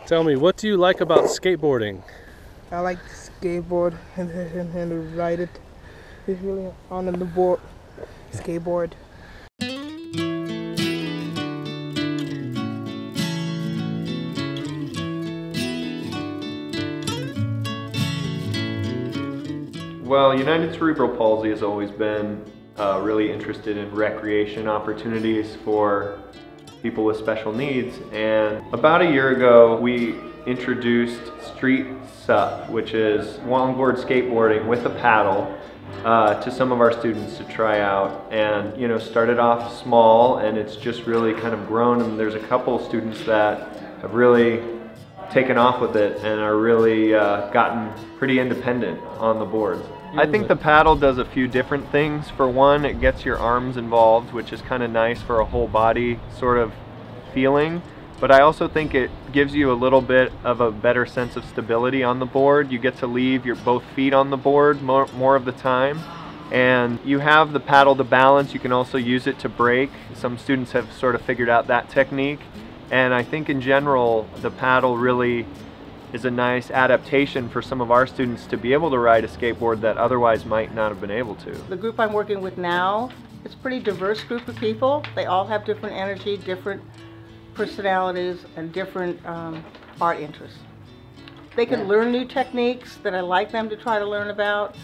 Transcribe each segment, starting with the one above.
Tell me, what do you like about skateboarding? I like to skateboard and ride it. It's really on the board, skateboard. Well, United Cerebral Palsy has always been really interested in recreation opportunities for people with special needs, and about a year ago we introduced Street Sup, which is longboard skateboarding with a paddle, to some of our students to try out. And started off small, and it's just really kind of grown, and there's a couple students that have really taken off with it and are really gotten pretty independent on the boards. I think the paddle does a few different things. For one, it gets your arms involved, which is kind of nice for a whole body sort of feeling. But I also think it gives you a little bit of a better sense of stability on the board. You get to leave your both feet on the board more of the time. And you have the paddle to balance. You can also use it to brake. Some students have sort of figured out that technique. And I think in general, the paddle really is a nice adaptation for some of our students to be able to ride a skateboard that otherwise might not have been able to. The group I'm working with now, it's a pretty diverse group of people. They all have different energy, different personalities, and different art interests. They can learn new techniques that I like them to try to learn about,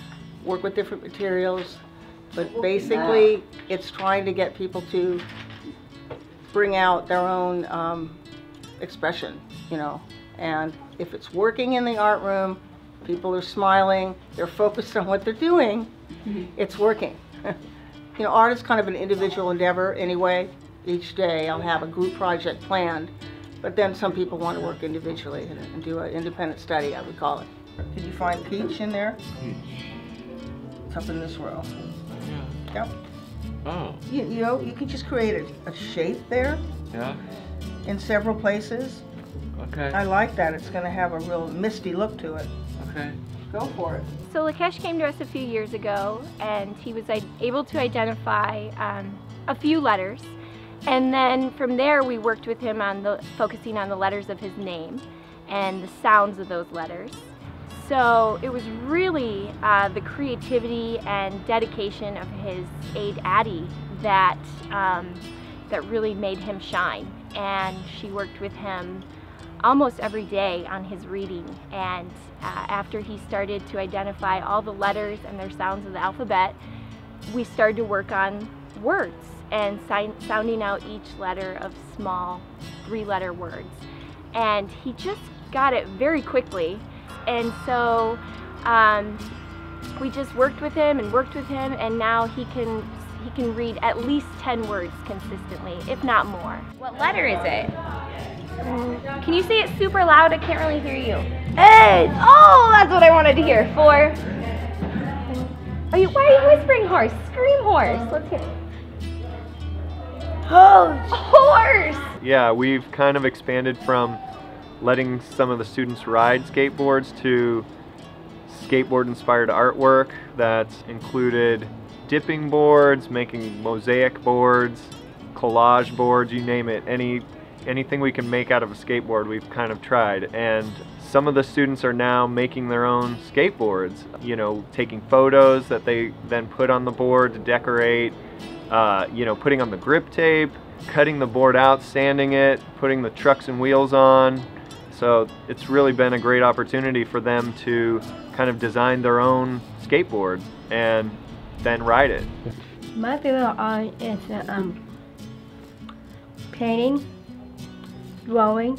work with different materials, but basically it's trying to get people to bring out their own expression, and if it's working in the art room, people are smiling, they're focused on what they're doing, it's working. Art is kind of an individual endeavor anyway. Each day I'll have a group project planned, but then some people want to work individually and do an independent study, I would call it. Did you find peach in there? Peach. It's up in this row. Yeah. Yep. Oh. You can just create a shape there. Yeah. In several places. Okay. I like that. It's going to have a real misty look to it. Okay. Go for it. So Lakesh came to us a few years ago, and he was able to identify a few letters. And then from there we worked with him on focusing on the letters of his name and the sounds of those letters. So it was really the creativity and dedication of his aide Addie that really made him shine. And she worked with him almost every day on his reading. And after he started to identify all the letters and their sounds of the alphabet, we started to work on words and sounding out each letter of small 3-letter words. And he just got it very quickly. And so we just worked with him, and now he can read at least 10 words consistently, if not more. What letter is it? Can you say it super loud? I can't really hear you. H! Oh, that's what I wanted to hear. 4. Why are you whispering horse? Scream horse. Let's hear it. Horse! Yeah, we've kind of expanded from letting some of the students ride skateboards to skateboard-inspired artwork that's included dipping boards, making mosaic boards, collage boards, you name it. Anything we can make out of a skateboard, we've kind of tried. And some of the students are now making their own skateboards, taking photos that they then put on the board to decorate, putting on the grip tape, cutting the board out, sanding it, putting the trucks and wheels on. So it's really been a great opportunity for them to kind of design their own skateboard and then ride it. My favorite art is painting, drawing,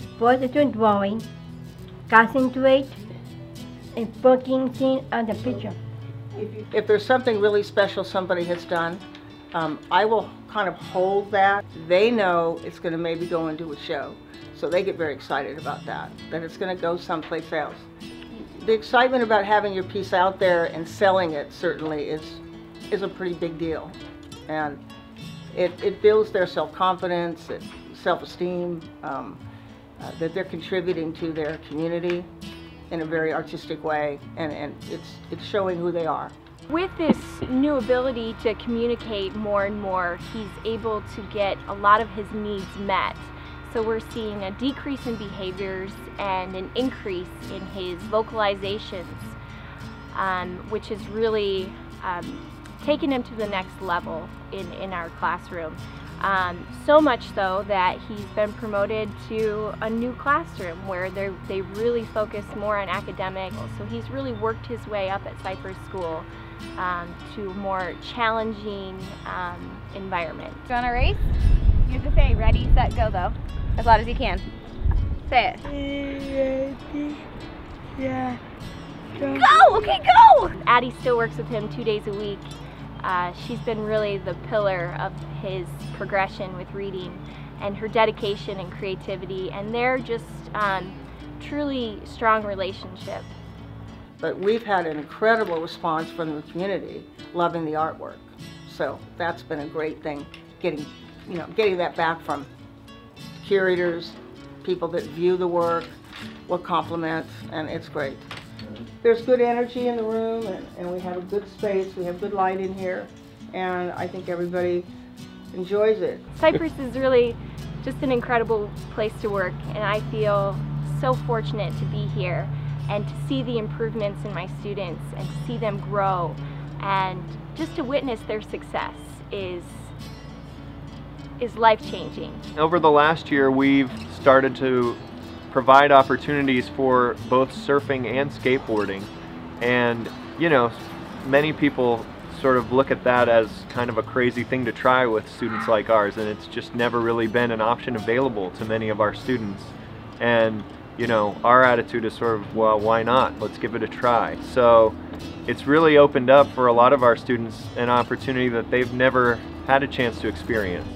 drawing, concentrate, and focusing on the picture. If there's something really special somebody has done, I will kind of hold that. They know it's going to maybe go into a show, so they get very excited about that it's going to go someplace else. The excitement about having your piece out there and selling it certainly is a pretty big deal, and it builds their self-confidence, self-esteem, that they're contributing to their community in a very artistic way, and it's showing who they are. With this new ability to communicate more and more, he's able to get a lot of his needs met. So we're seeing a decrease in behaviors and an increase in his vocalizations, which has really taken him to the next level in our classroom. So much so that he's been promoted to a new classroom where they really focus more on academics. So he's really worked his way up at Cypress School to a more challenging environment. You want to race? You have to say ready, set, go though, as loud as you can. Say it. Yeah. Go! Okay, go! Addie still works with him 2 days a week. She's been really the pillar of his progression with reading and her dedication and creativity, and they're just truly strong relationship. But we've had an incredible response from the community, loving the artwork. So that's been a great thing, getting that back from curators, people that view the work, will compliment, and it's great. There's good energy in the room, and we have a good space, we have good light in here, and I think everybody enjoys it. Cypress is really just an incredible place to work, and I feel so fortunate to be here and to see the improvements in my students and to see them grow, and just to witness their success is life-changing. Over the last year, we've started to provide opportunities for both surfing and skateboarding, and many people sort of look at that as kind of a crazy thing to try with students like ours, and it's just never really been an option available to many of our students. And our attitude is sort of, well, why not? Let's give it a try. So it's really opened up for a lot of our students an opportunity that they've never had a chance to experience.